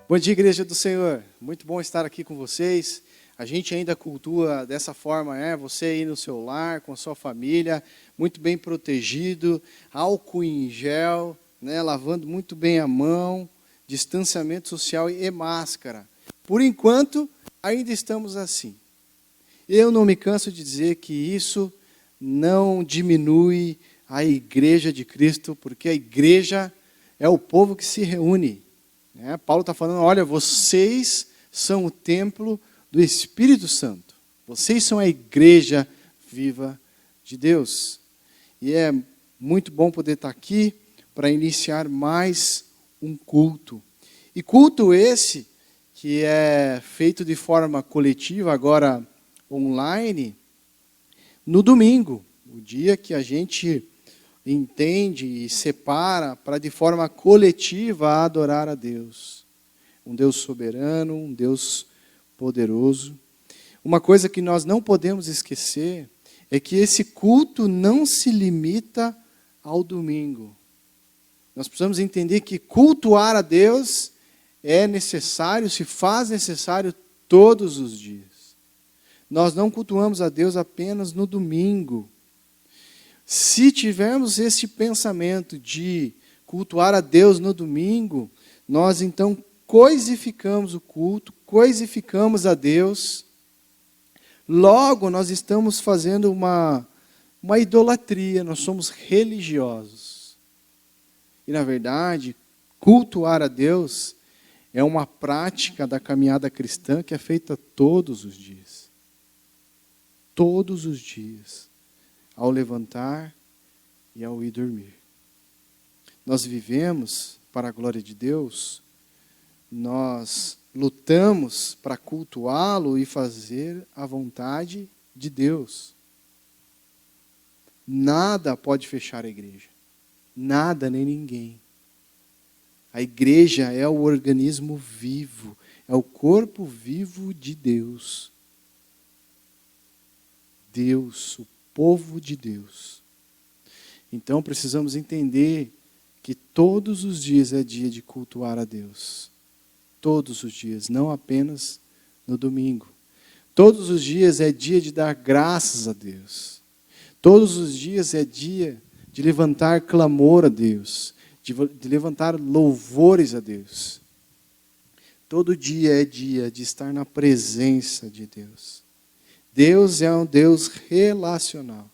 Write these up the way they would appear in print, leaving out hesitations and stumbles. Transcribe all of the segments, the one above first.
Bom dia, igreja do Senhor. Muito bom estar aqui com vocês. A gente ainda cultua dessa forma, você aí no seu lar, com a sua família, muito bem protegido, álcool em gel, lavando muito bem a mão, distanciamento social e máscara. Por enquanto, ainda estamos assim. Eu não me canso de dizer que isso não diminui a igreja de Cristo, porque a igreja é o povo que se reúne. Paulo está falando, olha, vocês são o templo do Espírito Santo. Vocês são a igreja viva de Deus. E é muito bom poder estar aqui para iniciar mais um culto. E culto esse, que é feito de forma coletiva, agora online, no domingo, o dia que a gente entende e separa para de forma coletiva adorar a Deus. Um Deus soberano, um Deus poderoso. Uma coisa que nós não podemos esquecer é que esse culto não se limita ao domingo. Nós precisamos entender que cultuar a Deus é necessário, se faz necessário todos os dias. Nós não cultuamos a Deus apenas no domingo. Se tivermos esse pensamento de cultuar a Deus no domingo, nós então coisificamos o culto, coisificamos a Deus. Logo, nós estamos fazendo uma idolatria, nós somos religiosos. E, na verdade, cultuar a Deus é uma prática da caminhada cristã que é feita todos os dias. Todos os dias. Ao levantar e ao ir dormir. Nós vivemos para a glória de Deus, nós lutamos para cultuá-lo e fazer a vontade de Deus. Nada pode fechar a igreja. Nada nem ninguém. A igreja é o organismo vivo, é o corpo vivo de Deus. Deus, o povo de Deus. Então precisamos entender que todos os dias é dia de cultuar a Deus. Todos os dias, não apenas no domingo. Todos os dias é dia de dar graças a Deus. Todos os dias é dia de levantar clamor a Deus, de levantar louvores a Deus. Todo dia é dia de estar na presença de Deus. Deus é um Deus relacional.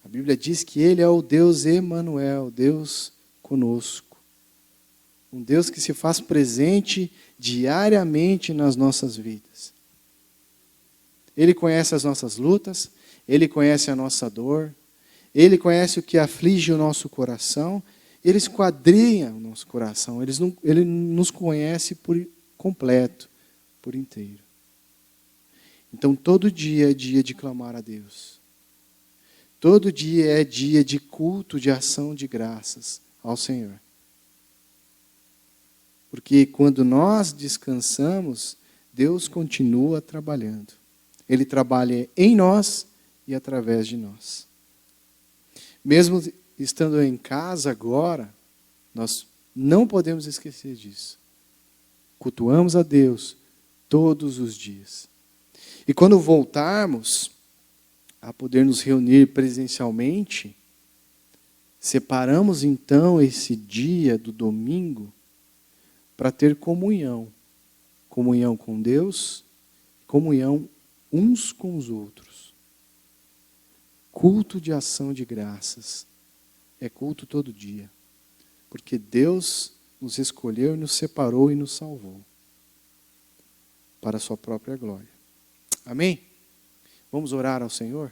A Bíblia diz que Ele é o Deus Emanuel, Deus conosco. Um Deus que se faz presente diariamente nas nossas vidas. Ele conhece as nossas lutas, Ele conhece a nossa dor, Ele conhece o que aflige o nosso coração, Ele esquadrinha o nosso coração, Ele nos conhece por completo, por inteiro. Então, todo dia é dia de clamar a Deus. Todo dia é dia de culto, de ação de graças ao Senhor. Porque quando nós descansamos, Deus continua trabalhando. Ele trabalha em nós e através de nós. Mesmo estando em casa agora, nós não podemos esquecer disso. Cultuamos a Deus todos os dias. E quando voltarmos a poder nos reunir presencialmente, separamos então esse dia do domingo para ter comunhão. Comunhão com Deus, comunhão uns com os outros. Culto de ação de graças. É culto todo dia. Porque Deus nos escolheu, nos separou e nos salvou. Para a sua própria glória. Amém? Vamos orar ao Senhor?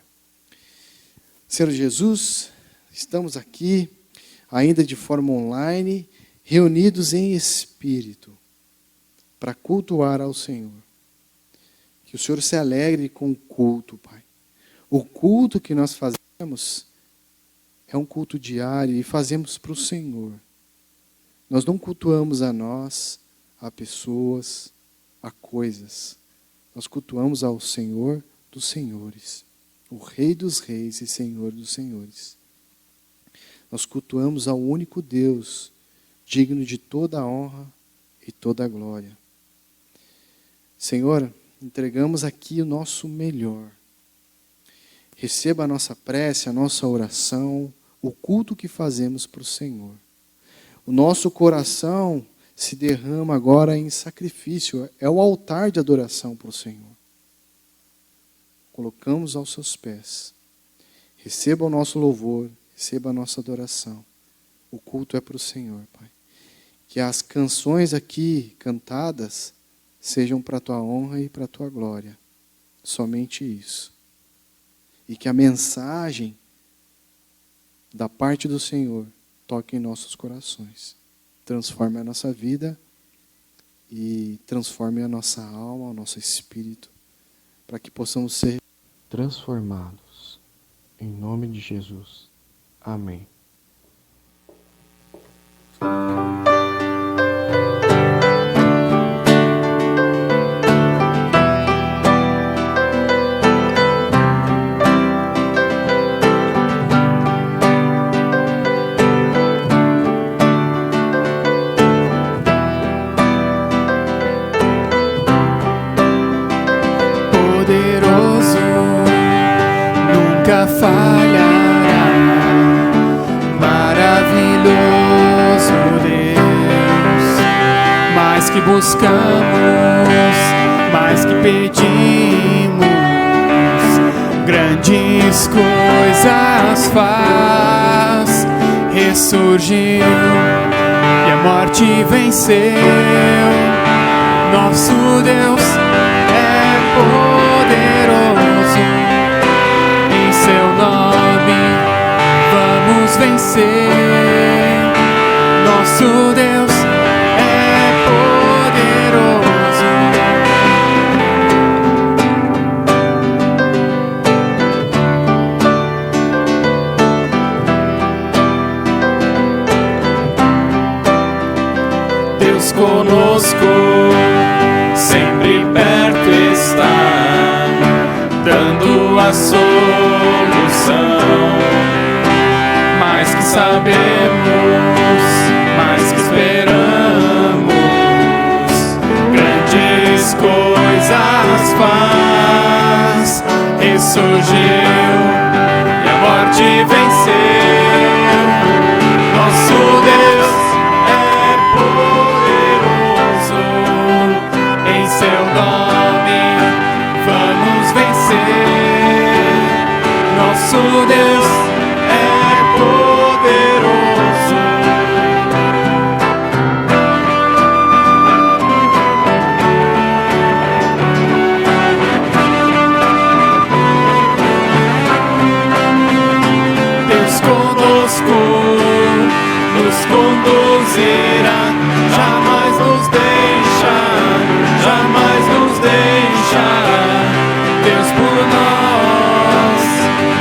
Senhor Jesus, estamos aqui, ainda de forma online, reunidos em espírito, para cultuar ao Senhor. Que o Senhor se alegre com o culto, Pai. O culto que nós fazemos é um culto diário e fazemos para o Senhor. Nós não cultuamos a nós, a pessoas, a coisas. Nós cultuamos ao Senhor dos senhores, o Rei dos reis e Senhor dos senhores. Nós cultuamos ao único Deus, digno de toda a honra e toda a glória. Senhor, entregamos aqui o nosso melhor. Receba a nossa prece, a nossa oração, o culto que fazemos para o Senhor. O nosso coração se derrama agora em sacrifício, é o altar de adoração para o Senhor. Colocamos aos seus pés. Receba o nosso louvor, receba a nossa adoração. O culto é para o Senhor, Pai. Que as canções aqui cantadas sejam para a tua honra e para a tua glória. Somente isso. E que a mensagem da parte do Senhor toque em nossos corações. Transforme a nossa vida e transforme a nossa alma, o nosso espírito, para que possamos ser transformados. Em nome de Jesus. Amém. Falhará, maravilhoso Deus, mais que buscamos, mais que pedimos, grandes coisas faz, ressurgiu e a morte venceu, nosso Deus é poderoso. Seu nome vamos vencer. Nosso Deus é poderoso. Deus conosco, sempre perto está, dando a solução. Mais que sabemos, mais que esperamos, grandes coisas faz, ressurgiu e a morte venceu. Nosso Deus é poderoso, em seu nome vamos vencer. Nosso Deus é poderoso. Deus conosco nos conduzirá, jamais nos deixará, jamais nos deixará. Deus por nós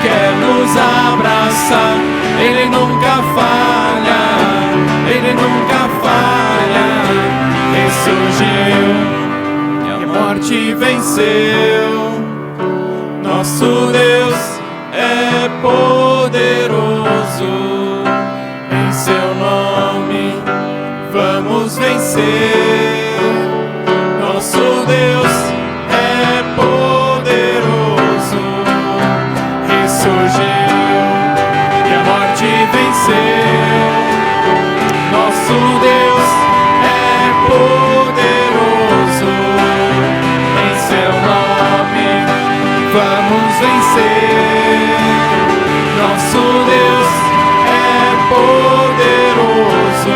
quer nos abraçar, Ele nunca falha, Ele nunca falha. Ressurgiu e a morte venceu. Nosso Deus é poderoso, em seu nome vamos vencer. Nosso Deus é poderoso, ressurgiu e a morte venceu. Nosso Deus é poderoso, em seu nome vamos vencer. Nosso Deus é poderoso.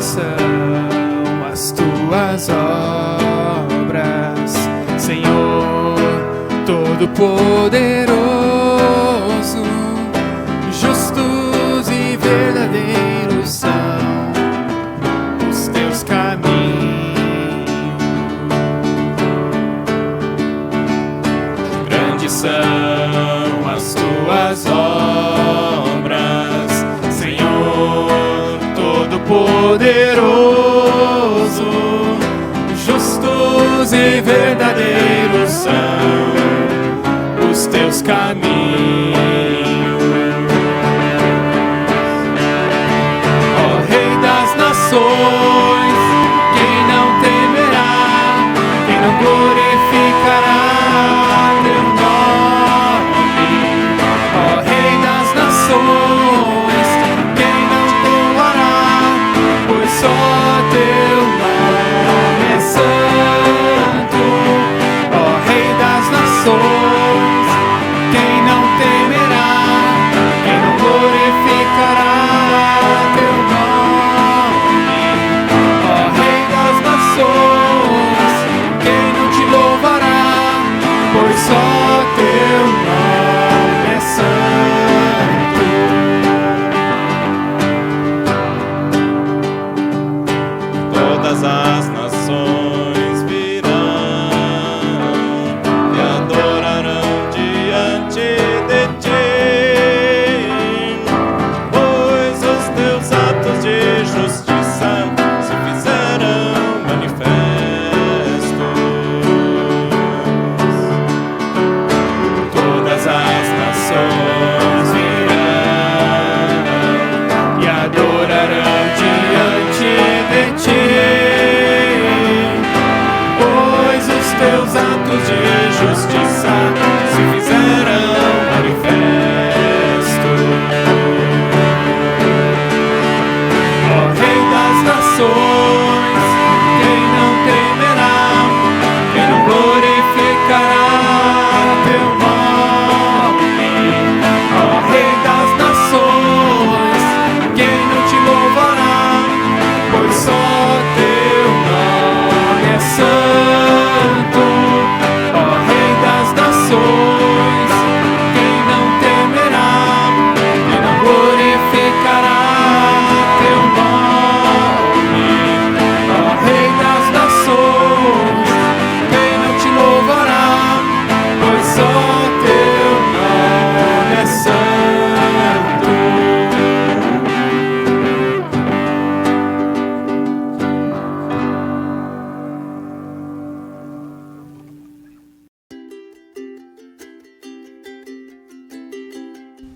São as tuas obras, Senhor Todo-Poderoso, justos e verdadeiros são os teus caminhos.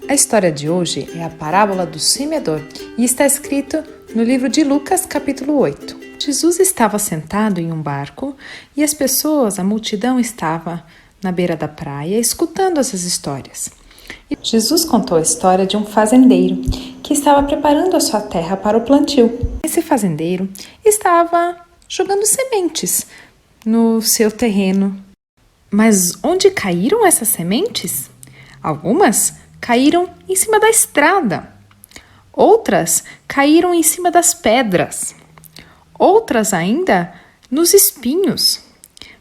A história de hoje é a parábola do semeador e está escrito no livro de Lucas, capítulo 8. Jesus estava sentado em um barco e as pessoas, a multidão, estava na beira da praia escutando essas histórias. Jesus contou a história de um fazendeiro que estava preparando a sua terra para o plantio. Esse fazendeiro estava jogando sementes no seu terreno. Mas onde caíram essas sementes? Algumas caíram em cima da estrada. Outras caíram em cima das pedras. Outras ainda nos espinhos.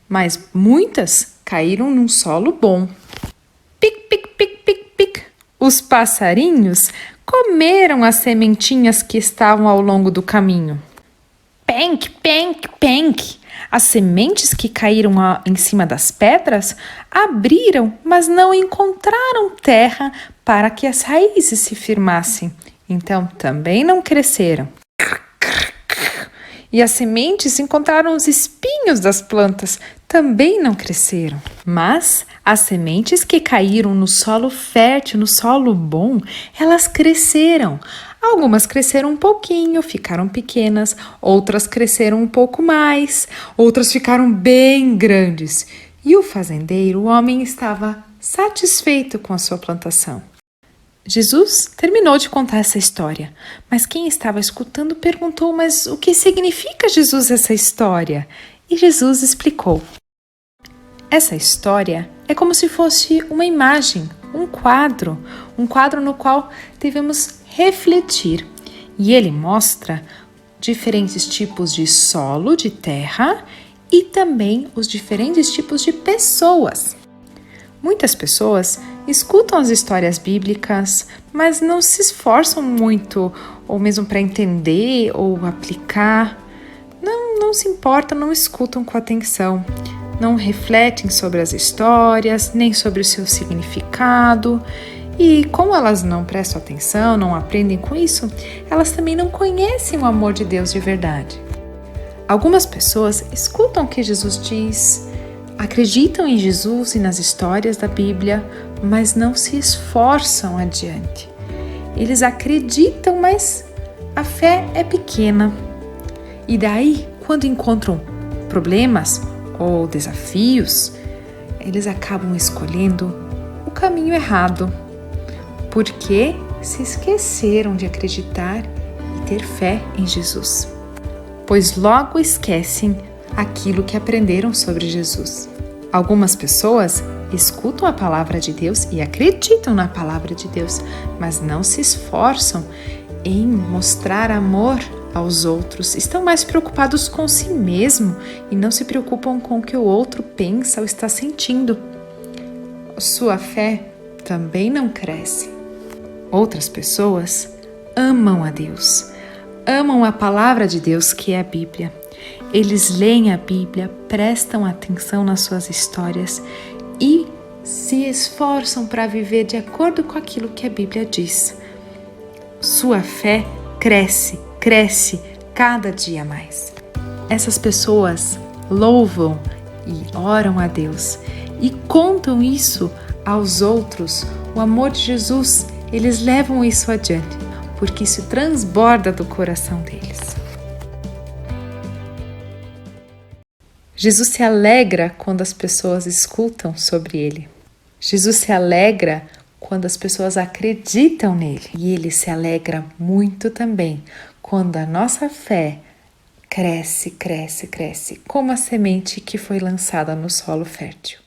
Mas muitas caíram num solo bom. Pic, pic, pic, pic, pic. Os passarinhos comeram as sementinhas que estavam ao longo do caminho. Penk, penk, penk. As sementes que caíram em cima das pedras abriram, mas não encontraram terra para que as raízes se firmassem. Então também não cresceram. E as sementes encontraram os espinhos das plantas, também não cresceram. Mas as sementes que caíram no solo fértil, no solo bom, elas cresceram. Algumas cresceram um pouquinho, ficaram pequenas, outras cresceram um pouco mais, outras ficaram bem grandes. E o fazendeiro, o homem, estava satisfeito com a sua plantação. Jesus terminou de contar essa história, mas quem estava escutando perguntou: mas o que significa, Jesus, essa história? E Jesus explicou. Essa história é como se fosse uma imagem, um quadro no qual devemos refletir. E ele mostra diferentes tipos de solo, de terra e também os diferentes tipos de pessoas. Muitas pessoas escutam as histórias bíblicas, mas não se esforçam muito, ou mesmo para entender ou aplicar. Não se importam, não escutam com atenção, não refletem sobre as histórias, nem sobre o seu significado. E como elas não prestam atenção, não aprendem com isso, elas também não conhecem o amor de Deus de verdade. Algumas pessoas escutam o que Jesus diz, acreditam em Jesus e nas histórias da Bíblia, mas não se esforçam adiante. Eles acreditam, mas a fé é pequena. E daí, quando encontram problemas ou desafios, eles acabam escolhendo o caminho errado, porque se esqueceram de acreditar e ter fé em Jesus, pois logo esquecem aquilo que aprenderam sobre Jesus. Algumas pessoas escutam a palavra de Deus e acreditam na palavra de Deus, mas não se esforçam em mostrar amor aos outros. Estão mais preocupados com si mesmo e não se preocupam com o que o outro pensa ou está sentindo. Sua fé também não cresce. Outras pessoas amam a Deus, amam a palavra de Deus, que é a Bíblia. Eles leem a Bíblia, prestam atenção nas suas histórias e se esforçam para viver de acordo com aquilo que a Bíblia diz. Sua fé cresce cada dia mais. Essas pessoas louvam e oram a Deus e contam isso aos outros, o amor de Jesus. Eles levam isso adiante, porque isso transborda do coração deles. Jesus se alegra quando as pessoas escutam sobre Ele. Jesus se alegra quando as pessoas acreditam nele. E Ele se alegra muito também quando a nossa fé cresce, como a semente que foi lançada no solo fértil.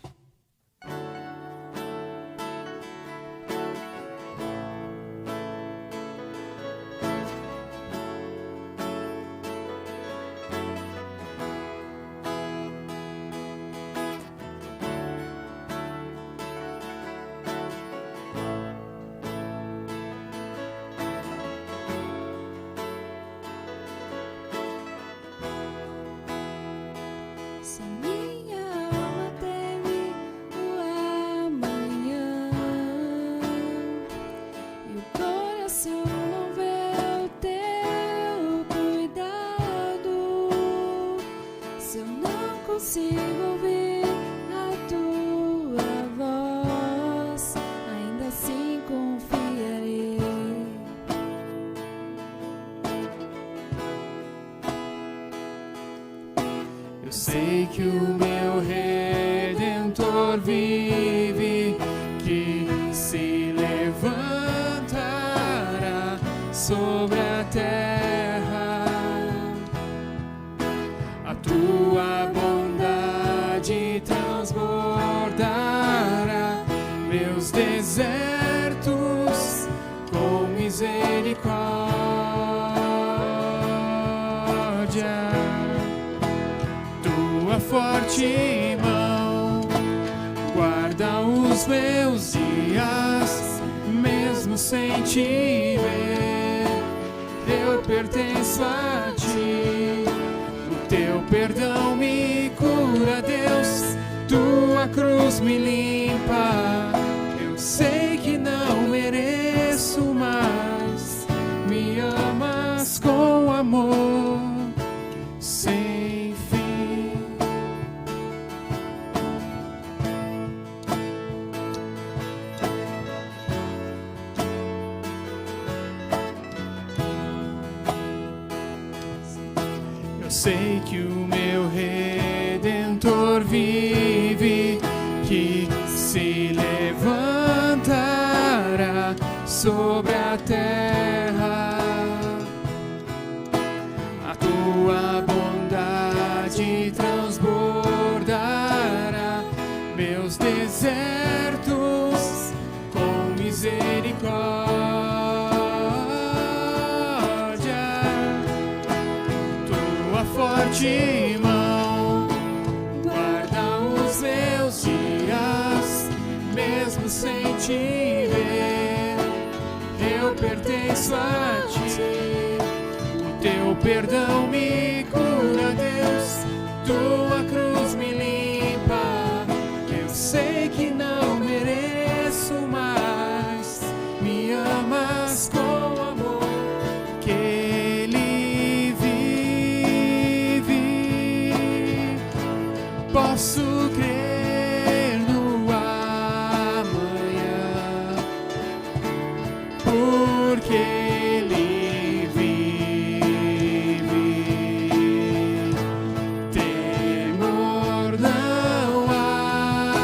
Se minha alma teme Eu sei que o meu Redentor vive, que se levantará sobre a terra. A tua bondade transbordará meus desertos com misericórdia. Tua forte mão guarda os meus dias, mesmo sem te ver. Eu pertenço a ti, o teu perdão me cura, Deus. Tua cruz me limpa. Eu sei que não mereço, mas me amas com amor sem fim. Eu sei que o meu Redentor vive, que se levantará sobre a terra. A tua bondade transbordará meus desertos com misericórdia. Tua forte mão guarda os meus dias, mesmo sem te ver. Eu pertenço a ti, o teu perdão me cura, Deus. Tua cruz me limpa. Eu sei que não mereço, mas me amas com amor, que Ele vive. Posso crer no amanhã, porque Ele vive. Temor não há,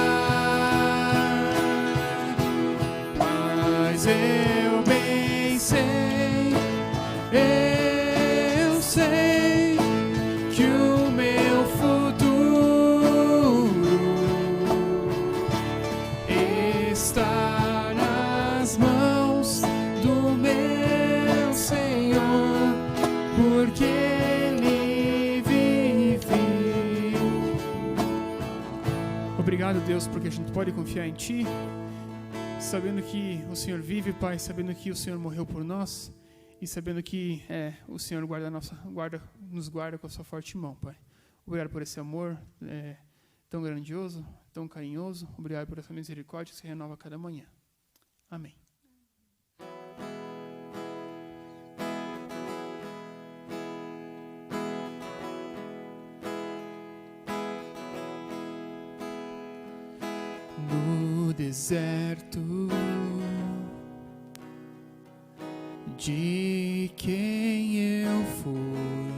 mas eu bem sei, eu sei que o meu futuro está nas mãos do meu Senhor, porque Ele vive. Obrigado, Deus, porque a gente pode confiar em Ti, sabendo que o Senhor vive, Pai, sabendo que o Senhor morreu por nós e sabendo que o Senhor nos guarda com a sua forte mão, Pai. Obrigado por esse amor tão grandioso, tão carinhoso. Obrigado por essa misericórdia que se renova a cada manhã. Amém. No deserto de quem eu fui,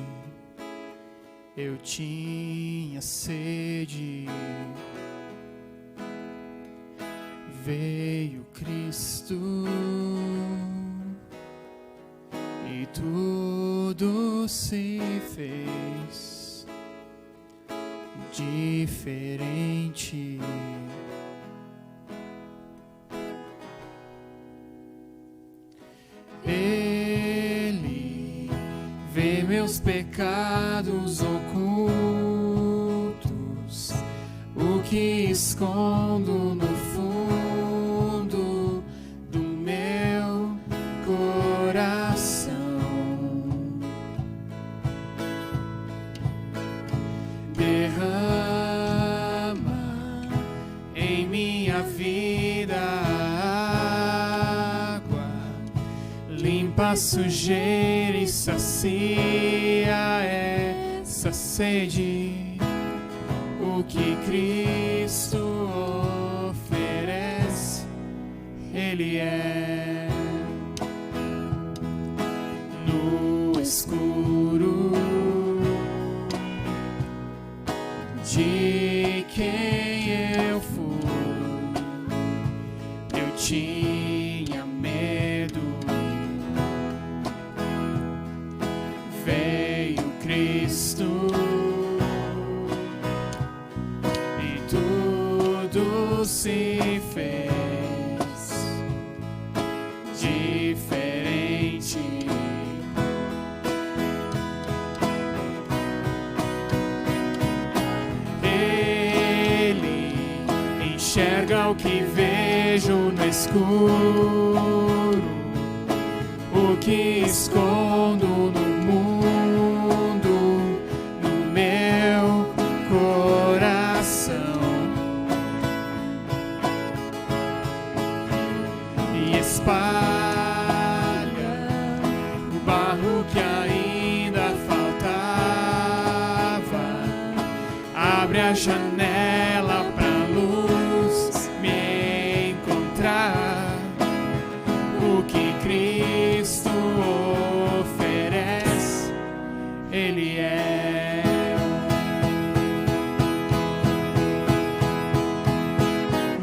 eu tinha sede. Veio Cristo e tudo se fez diferente. Ele vê meus pecados ocultos, o que escondo no fundo do meu coração. Derrama em minha vida água, limpa a sujeira e sacia essa sede. O que Cristo oferece, Ele é. No escuro Cristo, e tudo se fez diferente. Ele enxerga o que vejo no escuro, o que escondo no mundo, no meu coração, e espalha o barro que ainda faltava, abre a janela pra luz me encontrar. O que Cristo oferece, Ele é.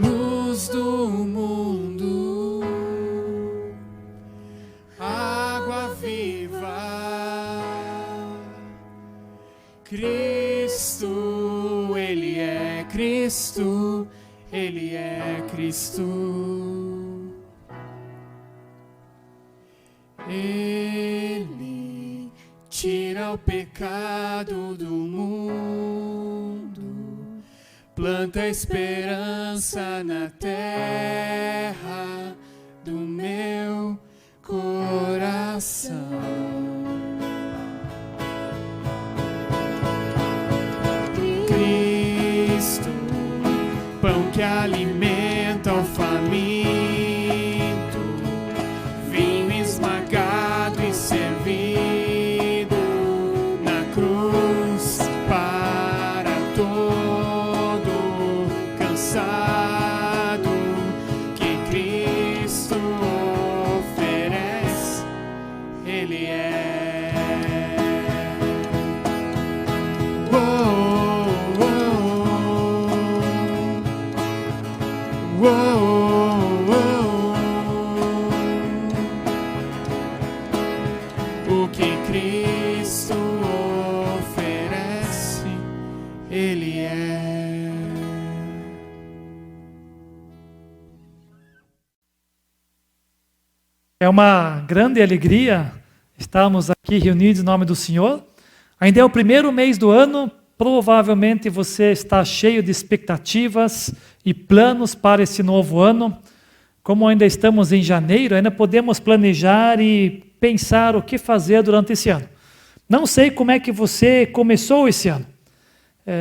Luz do mundo, água viva, Cristo, Ele é Cristo, Ele é Cristo. Ele tira o pecado do mundo, planta esperança na terra do meu coração. Cristo, pão que alimenta o faminto, vinho esmagado e servido na cruz para todo cansado, que Cristo oferece, Ele é. Oh, oh, oh, oh. O que Cristo oferece, Ele é. É uma grande alegria estarmos aqui reunidos em nome do Senhor. Ainda é o primeiro mês do ano, provavelmente você está cheio de expectativas e planos para esse novo ano. Como ainda estamos em janeiro, ainda podemos planejar e pensar o que fazer durante esse ano. Não sei como é que você começou esse ano.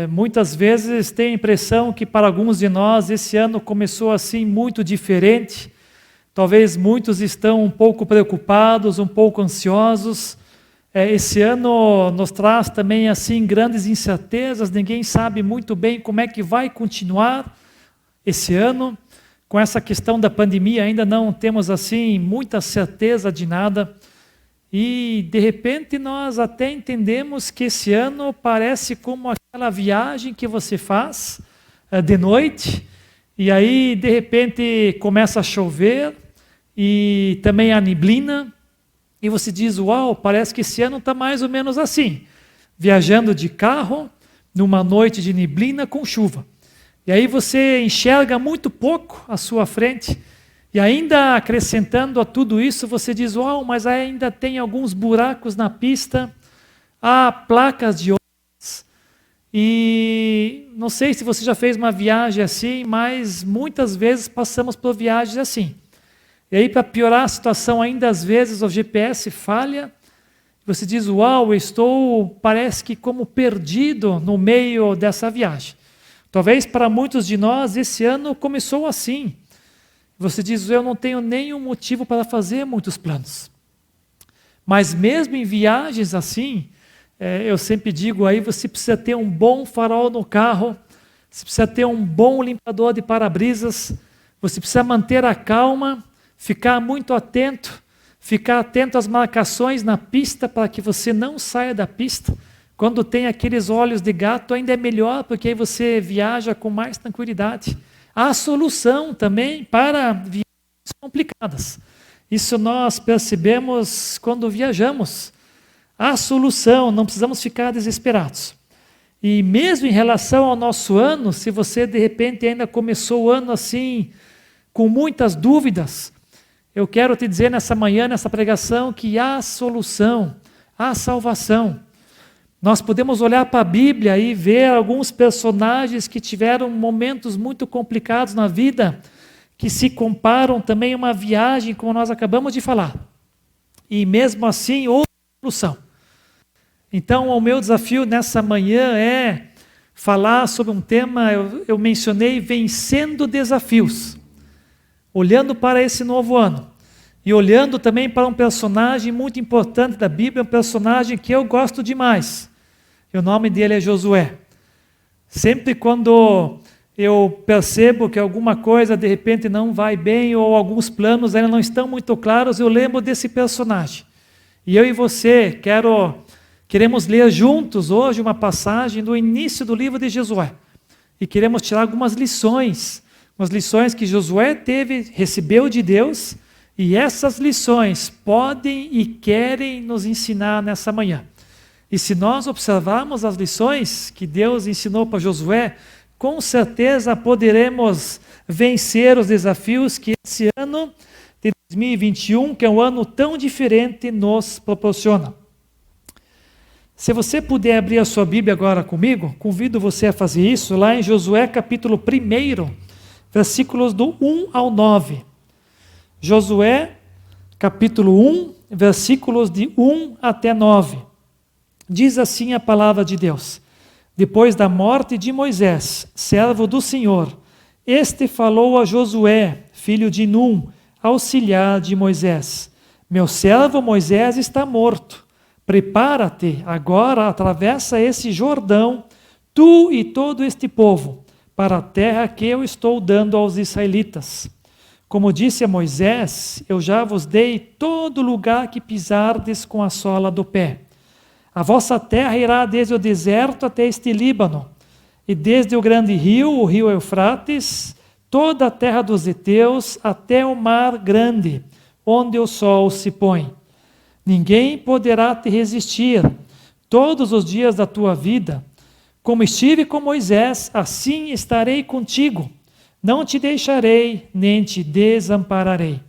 Muitas vezes tenho a impressão que para alguns de nós esse ano começou assim muito diferente. Talvez muitos estão um pouco preocupados, um pouco ansiosos. Esse ano nos traz também assim grandes incertezas, ninguém sabe muito bem como é que vai continuar esse ano. Com essa questão da pandemia ainda não temos assim muita certeza de nada. E de repente nós até entendemos que esse ano parece como aquela viagem que você faz de noite, e aí de repente começa a chover e também a neblina, e você diz, uau, parece que esse ano está mais ou menos assim, viajando de carro, numa noite de neblina com chuva. E aí você enxerga muito pouco à sua frente, e ainda acrescentando a tudo isso, você diz, uau, mas ainda tem alguns buracos na pista, há placas de ônibus, e não sei se você já fez uma viagem assim, mas muitas vezes passamos por viagens assim. E aí, para piorar a situação ainda, às vezes o GPS falha, você diz, uau, eu estou, parece que como perdido no meio dessa viagem. Talvez para muitos de nós esse ano começou assim. Você diz, eu não tenho nenhum motivo para fazer muitos planos. Mas mesmo em viagens assim, eu sempre digo, aí você precisa ter um bom farol no carro, você precisa ter um bom limpador de para-brisas, você precisa manter a calma, ficar muito atento, ficar atento às marcações na pista para que você não saia da pista. Quando tem aqueles olhos de gato, ainda é melhor, porque aí você viaja com mais tranquilidade. Há solução também para viagens complicadas. Isso nós percebemos quando viajamos. Há solução, não precisamos ficar desesperados. E mesmo em relação ao nosso ano, se você de repente ainda começou o ano assim, com muitas dúvidas, eu quero te dizer nessa manhã, nessa pregação, que há solução, há salvação. Nós podemos olhar para a Bíblia e ver alguns personagens que tiveram momentos muito complicados na vida, que se comparam também a uma viagem, como nós acabamos de falar. E mesmo assim, houve solução. Então, o meu desafio nessa manhã é falar sobre um tema, eu mencionei, vencendo desafios. Olhando para esse novo ano. E olhando também para um personagem muito importante da Bíblia, um personagem que eu gosto demais. E o nome dele é Josué. Sempre quando eu percebo que alguma coisa de repente não vai bem, ou alguns planos ainda não estão muito claros, eu lembro desse personagem. E eu e você queremos ler juntos hoje uma passagem do início do livro de Josué. E queremos tirar algumas lições. Umas lições que Josué recebeu de Deus, e essas lições podem e querem nos ensinar nessa manhã. E se nós observarmos as lições que Deus ensinou para Josué, com certeza poderemos vencer os desafios que esse ano de 2021, que é um ano tão diferente, nos proporciona. Se você puder abrir a sua Bíblia agora comigo, convido você a fazer isso, lá em Josué capítulo 1, versículos do 1 ao 9. Josué, capítulo 1, versículos de 1 até 9. Diz assim a palavra de Deus. Depois da morte de Moisés, servo do Senhor, este falou a Josué, filho de Num, auxiliar de Moisés. Meu servo Moisés está morto. Prepara-te, agora atravessa esse Jordão, tu e todo este povo, para a terra que eu estou dando aos israelitas. Como disse a Moisés, eu já vos dei todo lugar que pisardes com a sola do pé. A vossa terra irá desde o deserto até este Líbano, e desde o grande rio, o rio Eufrates, toda a terra dos heteus, até o mar grande, onde o sol se põe. Ninguém poderá te resistir todos os dias da tua vida. Como estive com Moisés, assim estarei contigo. Não te deixarei, nem te desampararei.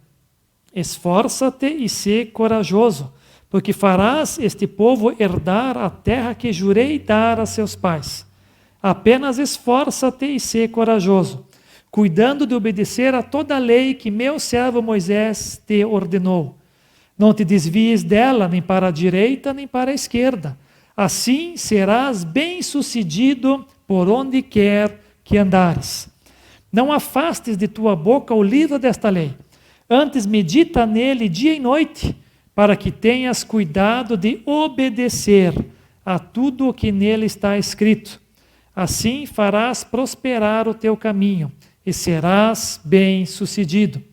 Esforça-te e sê corajoso, porque farás este povo herdar a terra que jurei dar a seus pais. Apenas esforça-te e sê corajoso, cuidando de obedecer a toda a lei que meu servo Moisés te ordenou. Não te desvies dela, nem para a direita, nem para a esquerda. Assim serás bem-sucedido por onde quer que andares. Não afastes de tua boca o livro desta lei. Antes medita nele dia e noite, para que tenhas cuidado de obedecer a tudo o que nele está escrito. Assim farás prosperar o teu caminho e serás bem-sucedido.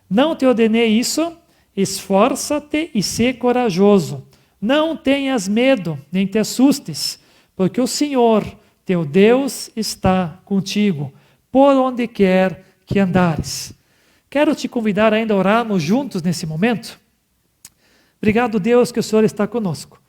Não te ordenei isso? Esforça-te e sê corajoso. Não tenhas medo, nem te assustes, porque o Senhor, teu Deus, está contigo, por onde quer que andares. Quero te convidar ainda a orarmos juntos nesse momento. Obrigado, Deus, que o Senhor está conosco.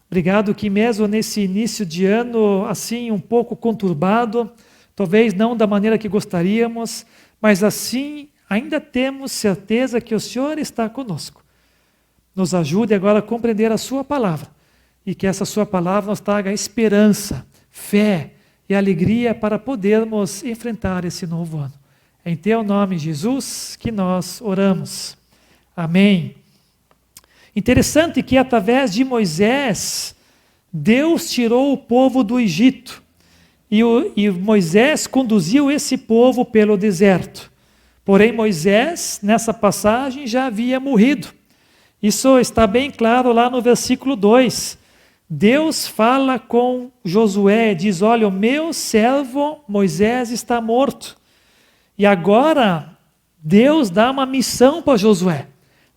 Obrigado que mesmo nesse início de ano, assim, um pouco conturbado, talvez não da maneira que gostaríamos, mas assim, ainda temos certeza que o Senhor está conosco. Nos ajude agora a compreender a sua palavra e que essa sua palavra nos traga esperança, fé e alegria para podermos enfrentar esse novo ano. Em teu nome, Jesus, que nós oramos. Amém. Interessante que através de Moisés, Deus tirou o povo do Egito e Moisés conduziu esse povo pelo deserto. Porém, Moisés, nessa passagem, já havia morrido. Isso está bem claro lá no versículo 2. Deus fala com Josué, diz, olha, o meu servo Moisés está morto. E agora, Deus dá uma missão para Josué.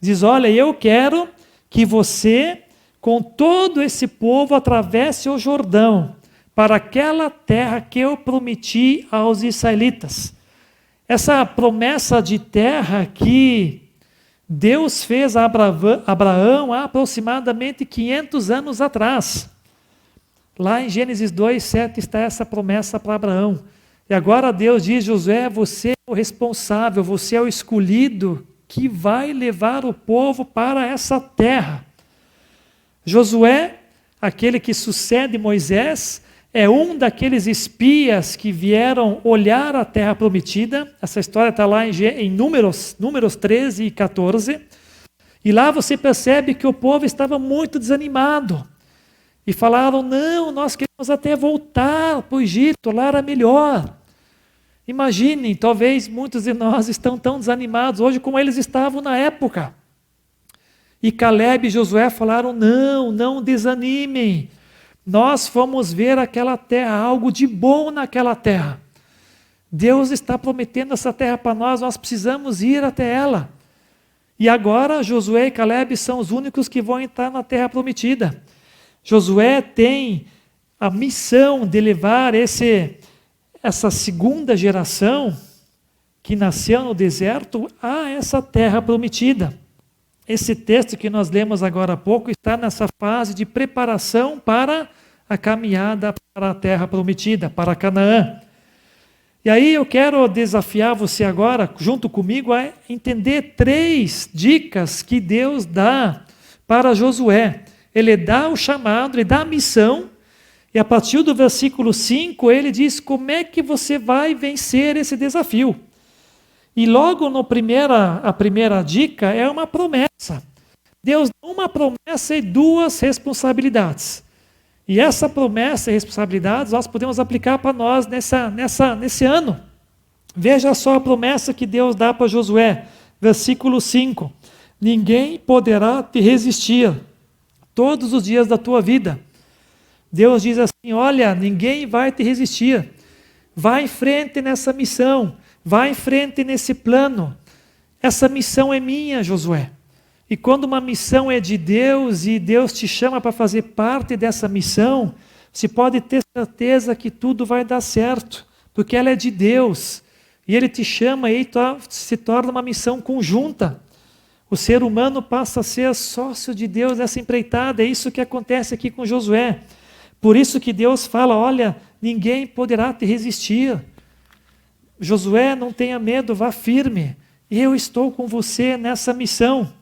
Diz, olha, eu quero que você, com todo esse povo, atravesse o Jordão, para aquela terra que eu prometi aos israelitas. Essa promessa de terra aqui Deus fez a Abraão há aproximadamente 500 anos atrás. Lá em Gênesis 2:7 está essa promessa para Abraão. E agora Deus diz: Josué, você é o responsável, você é o escolhido que vai levar o povo para essa terra. Josué, aquele que sucede Moisés, é um daqueles espias que vieram olhar a terra prometida. Essa história está lá em Números 13 e 14. E lá você percebe que o povo estava muito desanimado. E falaram: não, nós queremos até voltar para o Egito, lá era melhor. Imaginem, talvez muitos de nós estão tão desanimados hoje como eles estavam na época. E Caleb e Josué falaram: não desanimem. Nós fomos ver aquela terra, algo de bom naquela terra. Deus está prometendo essa terra para nós, nós precisamos ir até ela. E agora Josué e Caleb são os únicos que vão entrar na terra prometida. Josué tem a missão de levar essa segunda geração que nasceu no deserto a essa terra prometida. Esse texto que nós lemos agora há pouco está nessa fase de preparação para a caminhada para a terra prometida, para Canaã. E aí eu quero desafiar você agora, junto comigo, a entender 3 dicas que Deus dá para Josué. Ele dá o chamado, ele dá a missão, e a partir do versículo 5, ele diz como é que você vai vencer esse desafio. E logo a primeira dica é uma promessa. Deus dá uma promessa e 2 responsabilidades. E essa promessa e responsabilidades nós podemos aplicar para nós nesse ano. Veja só a promessa que Deus dá para Josué, versículo 5. Ninguém poderá te resistir todos os dias da tua vida. Deus diz assim: olha, ninguém vai te resistir. Vai em frente nessa missão. Vai em frente nesse plano. Essa missão é minha, Josué. E quando uma missão é de Deus e Deus te chama para fazer parte dessa missão, você pode ter certeza que tudo vai dar certo, porque ela é de Deus. E Ele te chama e se torna uma missão conjunta. O ser humano passa a ser sócio de Deus nessa empreitada. É isso que acontece aqui com Josué. Por isso que Deus fala: olha, ninguém poderá te resistir. Josué, não tenha medo, vá firme. Eu estou com você nessa missão.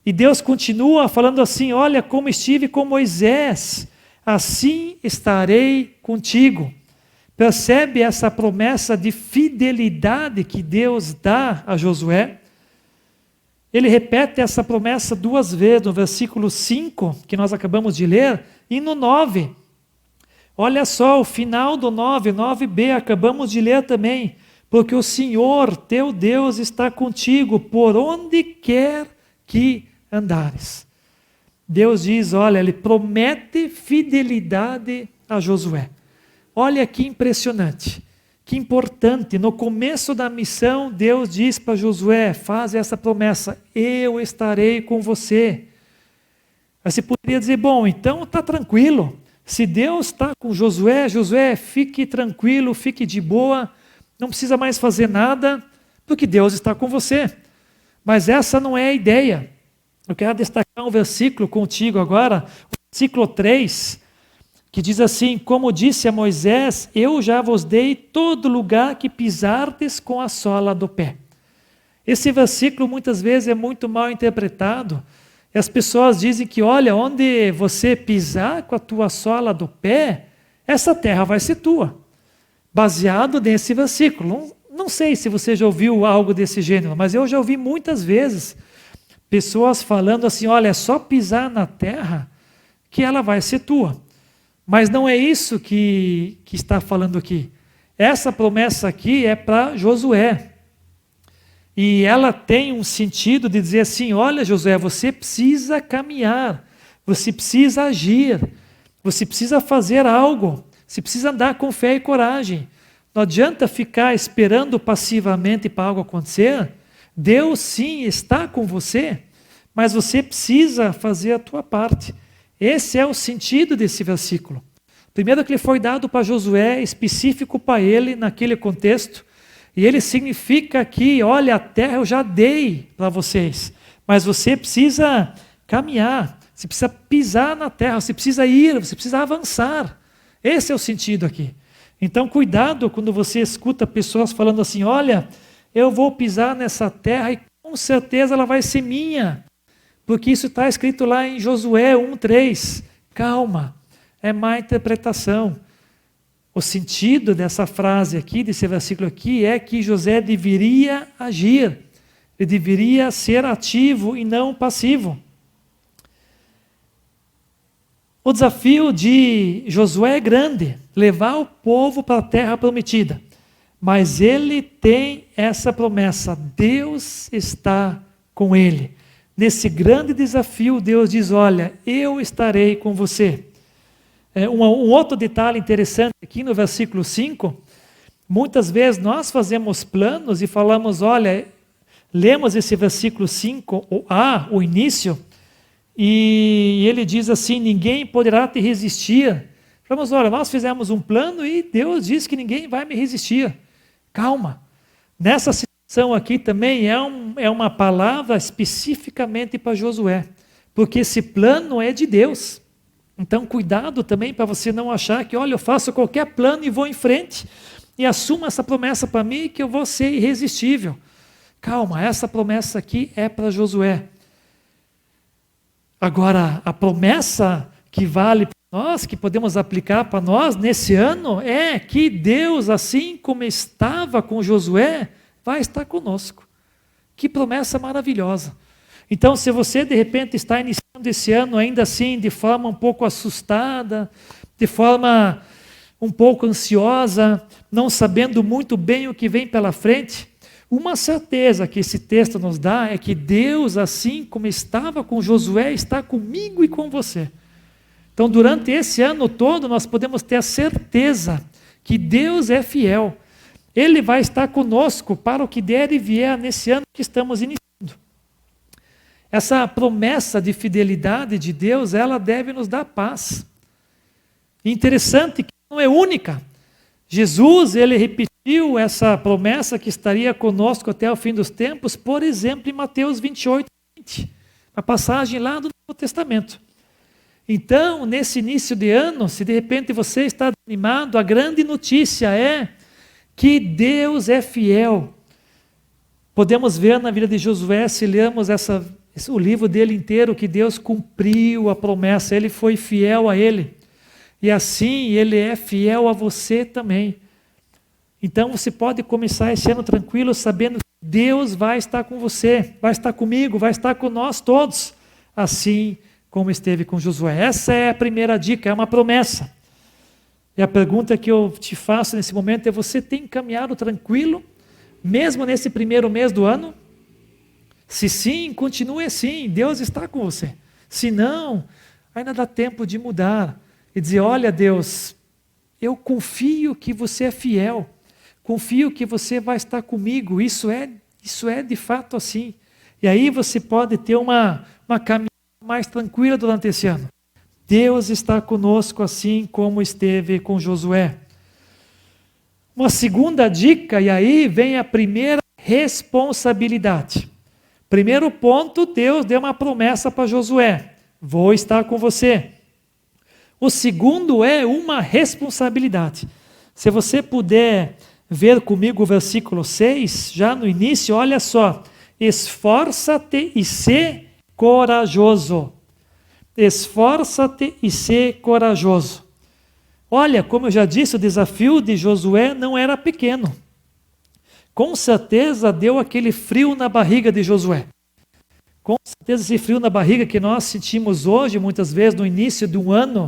E Deus continua falando assim: olha, como estive com Moisés, assim estarei contigo. Percebe essa promessa de fidelidade que Deus dá a Josué? Ele repete essa promessa 2 vezes, no versículo 5, que nós acabamos de ler, e no 9. Olha só, o final do 9b, acabamos de ler também. Porque o Senhor, teu Deus, está contigo por onde quer que andares. Deus diz, olha, Ele promete fidelidade a Josué. Olha que impressionante, que importante. No começo da missão, Deus diz para Josué: faz essa promessa, eu estarei com você. Aí você poderia dizer: bom, então está tranquilo. Se Deus está com Josué, Josué, fique tranquilo, fique de boa, não precisa mais fazer nada, porque Deus está com você. Mas essa não é a ideia. Eu quero destacar um versículo contigo agora, o versículo 3, que diz assim: como disse a Moisés, eu já vos dei todo lugar que pisardes com a sola do pé. Esse versículo muitas vezes é muito mal interpretado. E as pessoas dizem que, olha, onde você pisar com a tua sola do pé, essa terra vai ser tua. Baseado nesse versículo. Não sei se você já ouviu algo desse gênero, mas eu já ouvi muitas vezes pessoas falando assim: olha, é só pisar na terra que ela vai ser tua. Mas não é isso que está falando aqui. Essa promessa aqui é para Josué. E ela tem um sentido de dizer assim: olha, Josué, você precisa caminhar, você precisa agir, você precisa fazer algo, você precisa andar com fé e coragem. Não adianta ficar esperando passivamente para algo acontecer. Deus sim está com você, mas você precisa fazer a tua parte. Esse é o sentido desse versículo. Primeiro, que ele foi dado para Josué, específico para ele naquele contexto, e ele significa que, olha, a terra eu já dei para vocês, Mas você precisa caminhar, você precisa pisar na terra, você precisa ir, você precisa avançar. Esse é o sentido aqui. Então, cuidado quando você escuta pessoas falando assim, olha, eu vou pisar nessa terra e com certeza ela vai ser minha. Porque isso está escrito lá em Josué 1:3. Calma, é má interpretação. O sentido dessa frase aqui, desse versículo aqui, é que José deveria agir. Ele deveria ser ativo e não passivo. O desafio de Josué é grande, levar o povo para a terra prometida. Mas ele tem essa promessa, Deus está com ele. Nesse grande desafio, Deus diz, olha, eu estarei com você. Um outro detalhe interessante aqui no versículo 5, muitas vezes nós fazemos planos e falamos, olha, lemos esse versículo 5, o início, e ele diz assim, ninguém poderá te resistir. Falamos, olha, nós fizemos um plano e Deus diz que ninguém vai me resistir. Calma. Nessa situação aqui também é uma palavra especificamente para Josué, porque esse plano é de Deus. Então, cuidado também para você não achar que, olha, eu faço qualquer plano e vou em frente e assumo essa promessa para mim que eu vou ser irresistível. Calma, essa promessa aqui é para Josué. Agora, a promessa que vale para nós, que podemos aplicar para nós nesse ano, é que Deus, assim como estava com Josué, vai estar conosco. Que promessa maravilhosa. Então, se você de repente está iniciando esse ano ainda assim, de forma um pouco assustada, de forma um pouco ansiosa, não sabendo muito bem o que vem pela frente, uma certeza que esse texto nos dá é que Deus, assim como estava com Josué, está comigo e com você. Então, durante esse ano todo, nós podemos ter a certeza que Deus é fiel. Ele vai estar conosco para o que der e vier nesse ano que estamos iniciando. Essa promessa de fidelidade de Deus, ela deve nos dar paz. Interessante que não é única. Jesus, ele repetiu essa promessa que estaria conosco até o fim dos tempos, por exemplo, em Mateus 28:20, a passagem lá do Novo Testamento. Então, nesse início de ano, se de repente você está desanimado, a grande notícia é que Deus é fiel. Podemos ver na vida de Josué, se lermos o livro dele inteiro, que Deus cumpriu a promessa, ele foi fiel a ele. E assim, ele é fiel a você também. Então, você pode começar esse ano tranquilo, sabendo que Deus vai estar com você, vai estar comigo, vai estar com nós todos, assim como esteve com Josué. Essa é a primeira dica, é uma promessa. E a pergunta que eu te faço nesse momento é, você tem caminhado tranquilo, mesmo nesse primeiro mês do ano? Se sim, continue assim, Deus está com você. Se não, ainda dá tempo de mudar e dizer, olha Deus, eu confio que você é fiel, confio que você vai estar comigo, isso é de fato assim. E aí você pode ter uma caminhada mais tranquila durante esse ano. Deus está conosco assim como esteve com Josué. Uma segunda dica, e aí vem a primeira responsabilidade. Primeiro ponto, Deus deu uma promessa para Josué, vou estar com você. O segundo é uma responsabilidade. Se você puder ver comigo o versículo 6, já no início, olha só, esforça-te e sê corajoso. Esforça-te e sê corajoso. Olha, como eu já disse, o desafio de Josué não era pequeno. Com certeza deu aquele frio na barriga de Josué. Com certeza esse frio na barriga que nós sentimos hoje, muitas vezes no início de um ano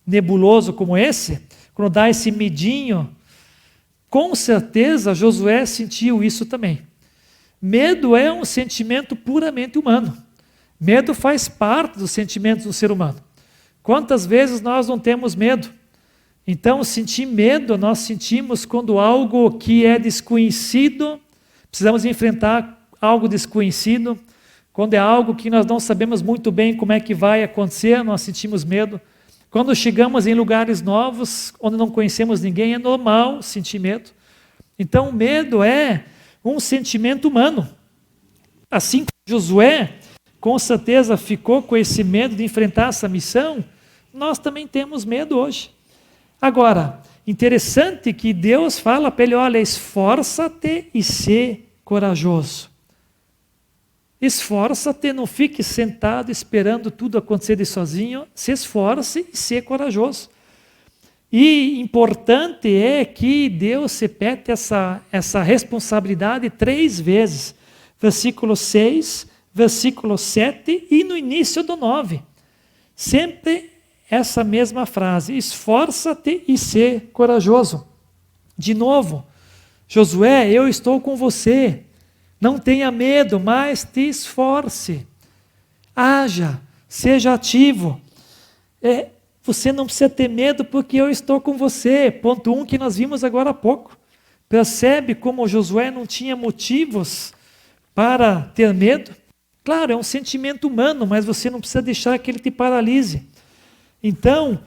nebuloso como esse, quando dá esse medinho, com certeza Josué sentiu isso também. Medo é um sentimento puramente humano. Medo faz parte dos sentimentos do ser humano. Quantas vezes nós não temos medo? Então, sentir medo, nós sentimos quando algo que é desconhecido, precisamos enfrentar algo desconhecido, quando é algo que nós não sabemos muito bem como é que vai acontecer, nós sentimos medo. Quando chegamos em lugares novos, onde não conhecemos ninguém, é normal sentir medo. Então, o medo é um sentimento humano. Assim como Josué, com certeza, ficou com esse medo de enfrentar essa missão, nós também temos medo hoje. Agora, interessante que Deus fala para ele, olha, esforça-te e sê corajoso. Esforça-te, não fique sentado esperando tudo acontecer de sozinho, se esforce e sê corajoso. E importante é que Deus repete essa responsabilidade 3 vezes. Versículo 6, versículo 7 e no início do 9. Sempre essa mesma frase, esforça-te e sê corajoso. De novo, Josué, eu estou com você. Não tenha medo, mas te esforce. Haja, seja ativo. Você não precisa ter medo porque eu estou com você. Ponto 1 que nós vimos agora há pouco. Percebe como Josué não tinha motivos para ter medo? Claro, é um sentimento humano, mas você não precisa deixar que ele te paralise. Então,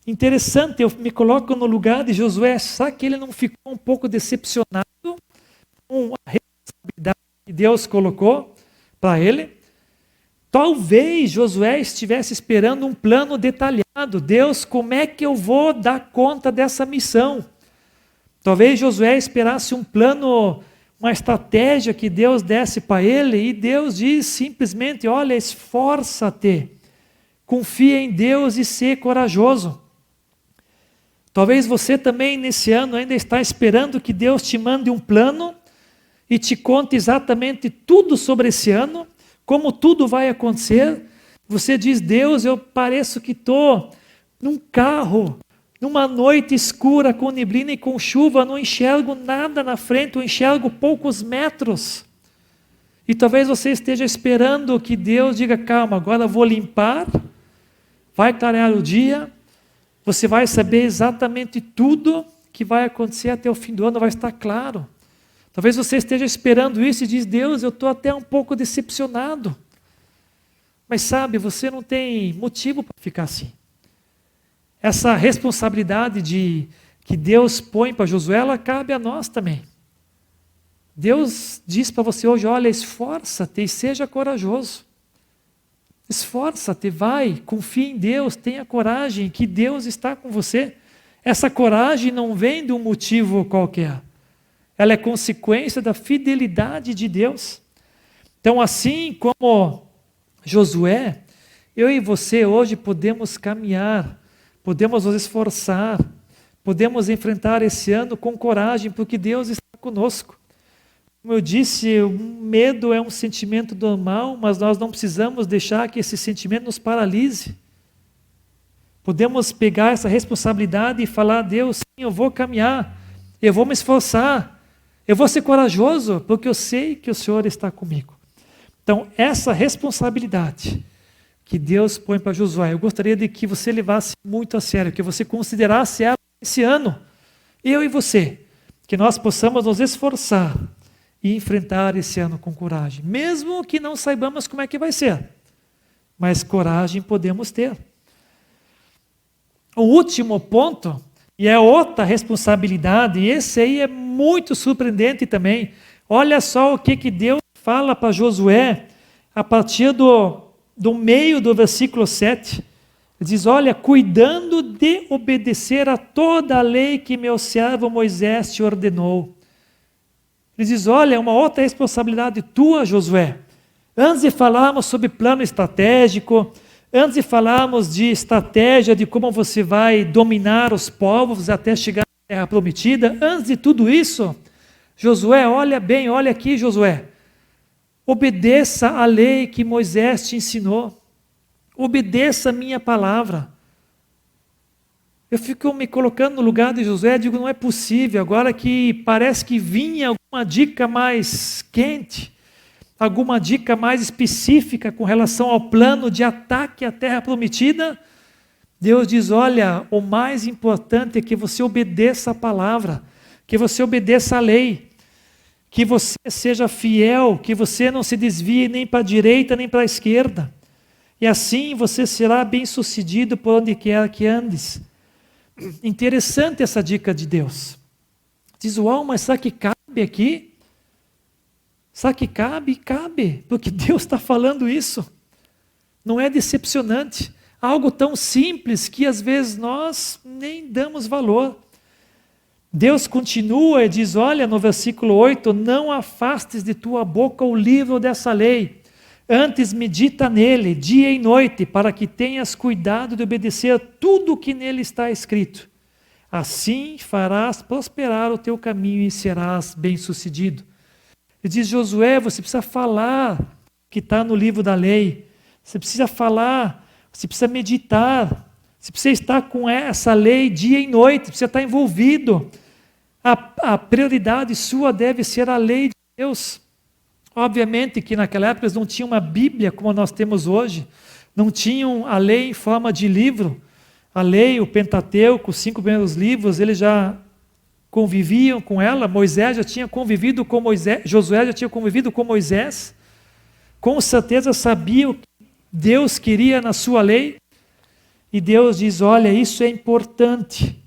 interessante, eu me coloco no lugar de Josué. Será que ele não ficou um pouco decepcionado com a responsabilidade que Deus colocou para ele? Talvez Josué estivesse esperando um plano detalhado. Deus, como é que eu vou dar conta dessa missão? Talvez Josué esperasse um plano, uma estratégia que Deus desse para ele, e Deus diz simplesmente, olha, esforça-te, confia em Deus e sê corajoso. Talvez você também nesse ano ainda está esperando que Deus te mande um plano e te conte exatamente tudo sobre esse ano, como tudo vai acontecer. Você diz, Deus, eu pareço que estou num carro, numa noite escura com neblina e com chuva, não enxergo nada na frente, eu enxergo poucos metros. E talvez você esteja esperando que Deus diga, calma, agora vou limpar, vai clarear o dia, você vai saber exatamente tudo que vai acontecer até o fim do ano, vai estar claro. Talvez você esteja esperando isso e diz, Deus, eu estou até um pouco decepcionado. Mas sabe, você não tem motivo para ficar assim. Essa responsabilidade que Deus põe para Josué, ela cabe a nós também. Deus diz para você hoje, olha, esforça-te e seja corajoso. Esforça-te, vai, confia em Deus, tenha coragem, que Deus está com você. Essa coragem não vem de um motivo qualquer. Ela é consequência da fidelidade de Deus. Então, assim como Josué, eu e você hoje podemos caminhar, podemos nos esforçar, podemos enfrentar esse ano com coragem, porque Deus está conosco. Como eu disse, o medo é um sentimento normal, mas nós não precisamos deixar que esse sentimento nos paralise. Podemos pegar essa responsabilidade e falar, Deus, sim, eu vou caminhar, eu vou me esforçar, eu vou ser corajoso, porque eu sei que o Senhor está comigo. Então, essa responsabilidade que Deus põe para Josué, eu gostaria de que você levasse muito a sério, que você considerasse ela esse ano, eu e você, que nós possamos nos esforçar e enfrentar esse ano com coragem, mesmo que não saibamos como é que vai ser, mas coragem podemos ter. O último ponto, e é outra responsabilidade, e esse aí é muito surpreendente também. Olha só o que Deus fala para Josué, a partir do meio do versículo 7. Ele diz, olha, cuidando de obedecer a toda a lei que meu servo Moisés te ordenou. Ele diz, olha, é uma outra responsabilidade tua, Josué. Antes de falarmos sobre plano estratégico, antes de falarmos de estratégia de como você vai dominar os povos até chegar à terra prometida, antes de tudo isso, Josué, olha bem, olha aqui, Josué. Obedeça a lei que Moisés te ensinou. Obedeça a minha palavra. Eu fico me colocando no lugar de Josué, digo, não é possível, agora que parece que vinha alguma dica mais quente, alguma dica mais específica com relação ao plano de ataque à terra prometida, Deus diz, olha, o mais importante é que você obedeça a palavra, que você obedeça a lei, que você seja fiel, que você não se desvie nem para a direita nem para a esquerda, e assim você será bem-sucedido por onde quer que andes. Interessante essa dica de Deus. Diz, uau, mas será que cabe aqui? Será que cabe? Cabe, porque Deus está falando isso. Não é decepcionante. Algo tão simples que às vezes nós nem damos valor. Deus continua e diz, olha, no versículo 8, não afastes de tua boca o livro dessa lei, antes medita nele, dia e noite, para que tenhas cuidado de obedecer tudo o que nele está escrito. Assim farás prosperar o teu caminho e serás bem-sucedido. Ele diz, Josué, você precisa falar que está no livro da lei. Você precisa falar, você precisa meditar. Você precisa estar com essa lei dia e noite, precisa estar envolvido. A prioridade sua deve ser a lei de Deus. Obviamente que naquela época eles não tinham uma Bíblia como nós temos hoje. Não tinham a lei em forma de livro. A lei, o Pentateuco, os 5 primeiros livros, eles já conviviam com ela. Moisés já tinha convivido com Moisés. Josué já tinha convivido com Moisés. Com certeza sabia o que Deus queria na sua lei. E Deus diz, olha, isso é importante.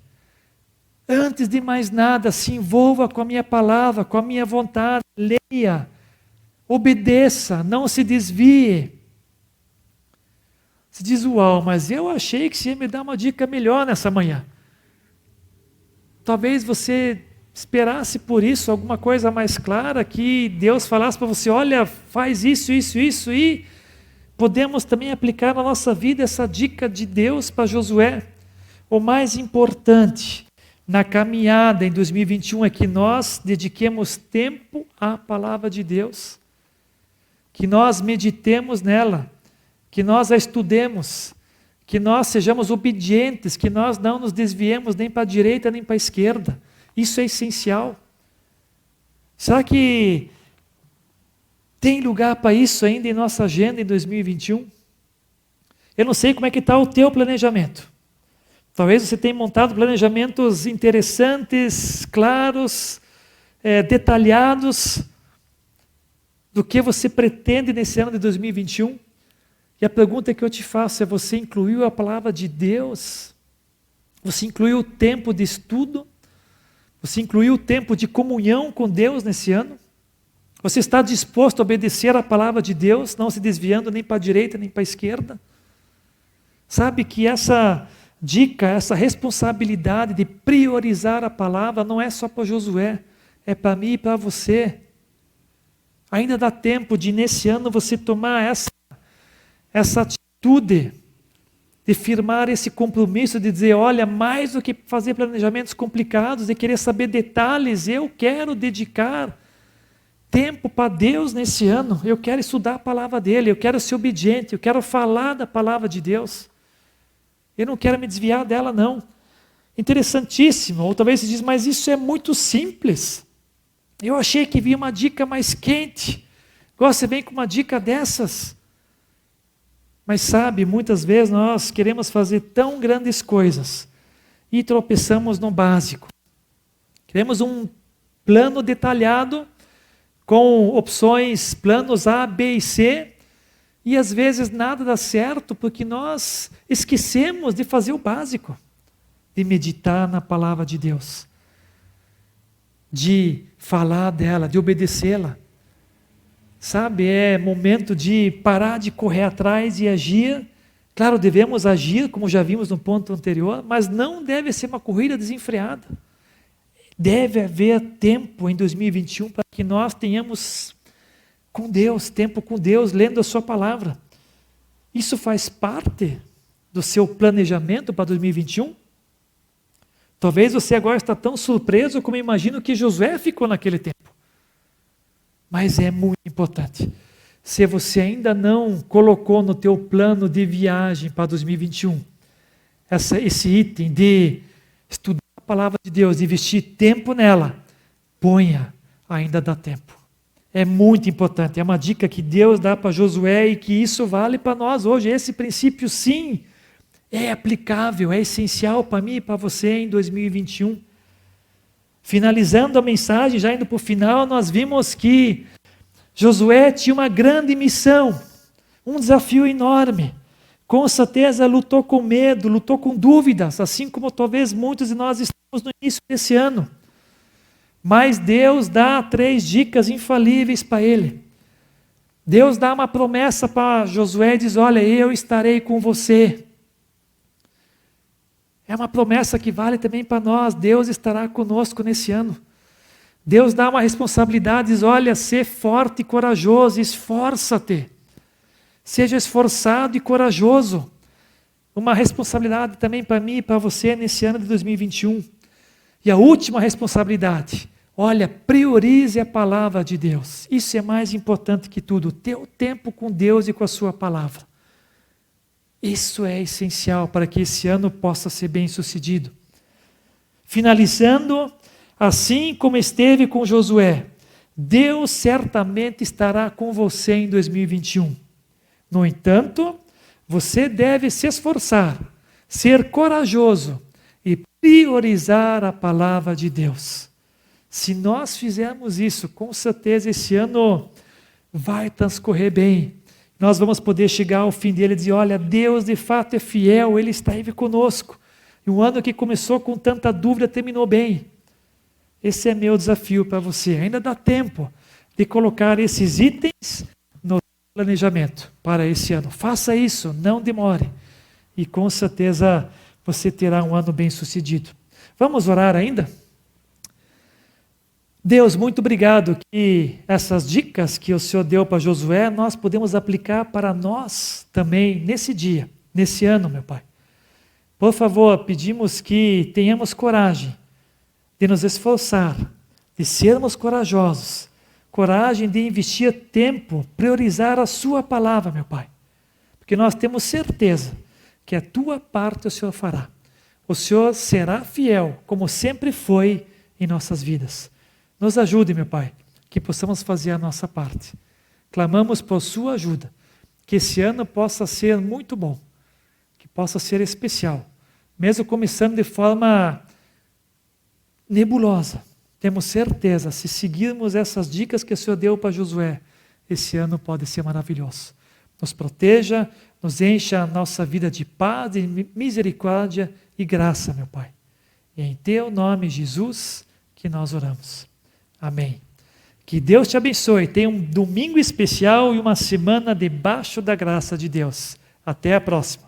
Antes de mais nada, se envolva com a minha palavra, com a minha vontade. Leia, obedeça, não se desvie. Você diz, uau, mas eu achei que você ia me dar uma dica melhor nessa manhã. Talvez você esperasse por isso, alguma coisa mais clara, que Deus falasse para você, olha, faz isso, isso, isso, e podemos também aplicar na nossa vida essa dica de Deus para Josué. O mais importante na caminhada em 2021 é que nós dediquemos tempo à palavra de Deus, que nós meditemos nela, que nós a estudemos, que nós sejamos obedientes, que nós não nos desviemos nem para a direita nem para a esquerda. Isso é essencial. Será que tem lugar para isso ainda em nossa agenda em 2021? Eu não sei como é que está o teu planejamento. Talvez você tenha montado planejamentos interessantes, claros, detalhados, do que você pretende nesse ano de 2021. E a pergunta que eu te faço é, você incluiu a palavra de Deus? Você incluiu o tempo de estudo? Você incluiu o tempo de comunhão com Deus nesse ano? Você está disposto a obedecer a palavra de Deus, não se desviando nem para a direita nem para a esquerda? Sabe que essa dica, essa responsabilidade de priorizar a palavra não é só para Josué, é para mim e para você. Ainda dá tempo de nesse ano você tomar essa atitude de firmar esse compromisso de dizer, olha, mais do que fazer planejamentos complicados, de querer saber detalhes, eu quero dedicar tempo para Deus nesse ano, eu quero estudar a palavra dele, eu quero ser obediente, eu quero falar da palavra de Deus. Eu não quero me desviar dela, não. Interessantíssimo. Ou talvez você diz, mas isso é muito simples. Eu achei que vinha uma dica mais quente. Agora você vem com uma dica dessas. Mas sabe, muitas vezes nós queremos fazer tão grandes coisas e tropeçamos no básico. Queremos um plano detalhado com opções, planos A, B e C, e às vezes nada dá certo porque nós esquecemos de fazer o básico, de meditar na palavra de Deus, de falar dela, de obedecê-la. Sabe, é momento de parar de correr atrás e agir. Claro, devemos agir, como já vimos no ponto anterior, mas não deve ser uma corrida desenfreada. Deve haver tempo em 2021 para que nós tenhamos com Deus, tempo com Deus, lendo a sua palavra. Isso faz parte do seu planejamento para 2021? Talvez você agora está tão surpreso como eu imagino que Josué ficou naquele tempo. Mas é muito importante. Se você ainda não colocou no teu plano de viagem para 2021, esse item de estudar a palavra de Deus, de investir tempo nela, ponha, ainda dá tempo. É muito importante, é uma dica que Deus dá para Josué e que isso vale para nós hoje. Esse princípio, sim, é aplicável, é essencial para mim e para você em 2021. Finalizando a mensagem, já indo para o final, nós vimos que Josué tinha uma grande missão, um desafio enorme. Com certeza lutou com medo, lutou com dúvidas, assim como talvez muitos de nós estamos no início desse ano. Mas Deus dá 3 dicas infalíveis para ele. Deus dá uma promessa para Josué e diz: olha, eu estarei com você. É uma promessa que vale também para nós. Deus estará conosco nesse ano. Deus dá uma responsabilidade, diz: olha, ser forte e corajoso, esforça-te. Seja esforçado e corajoso. Uma responsabilidade também para mim e para você nesse ano de 2021. E a última responsabilidade: olha, priorize a palavra de Deus. Isso é mais importante que tudo. Ter o tempo com Deus e com a sua palavra. Isso é essencial para que esse ano possa ser bem sucedido. Finalizando, assim como esteve com Josué, Deus certamente estará com você em 2021. No entanto, você deve se esforçar, ser corajoso e priorizar a palavra de Deus. Se nós fizermos isso, com certeza esse ano vai transcorrer bem. Nós vamos poder chegar ao fim dele e dizer: olha, Deus de fato é fiel, Ele está aí conosco. E um ano que começou com tanta dúvida terminou bem. Esse é meu desafio para você. Ainda dá tempo de colocar esses itens no planejamento para esse ano. Faça isso, não demore. E com certeza você terá um ano bem sucedido. Vamos orar ainda? Deus, muito obrigado que essas dicas que o Senhor deu para Josué, nós podemos aplicar para nós também nesse dia, nesse ano, meu Pai. Por favor, pedimos que tenhamos coragem de nos esforçar, de sermos corajosos, coragem de investir tempo, priorizar a Sua palavra, meu Pai. Porque nós temos certeza que a Tua parte o Senhor fará. O Senhor será fiel, como sempre foi em nossas vidas. Nos ajude, meu Pai, que possamos fazer a nossa parte. Clamamos por sua ajuda, que esse ano possa ser muito bom, que possa ser especial, mesmo começando de forma nebulosa. Temos certeza, se seguirmos essas dicas que o Senhor deu para Josué, esse ano pode ser maravilhoso. Nos proteja, nos encha a nossa vida de paz, de misericórdia e graça, meu Pai. E em Teu nome, Jesus, que nós oramos. Amém. Que Deus te abençoe. Tenha um domingo especial e uma semana debaixo da graça de Deus. Até a próxima.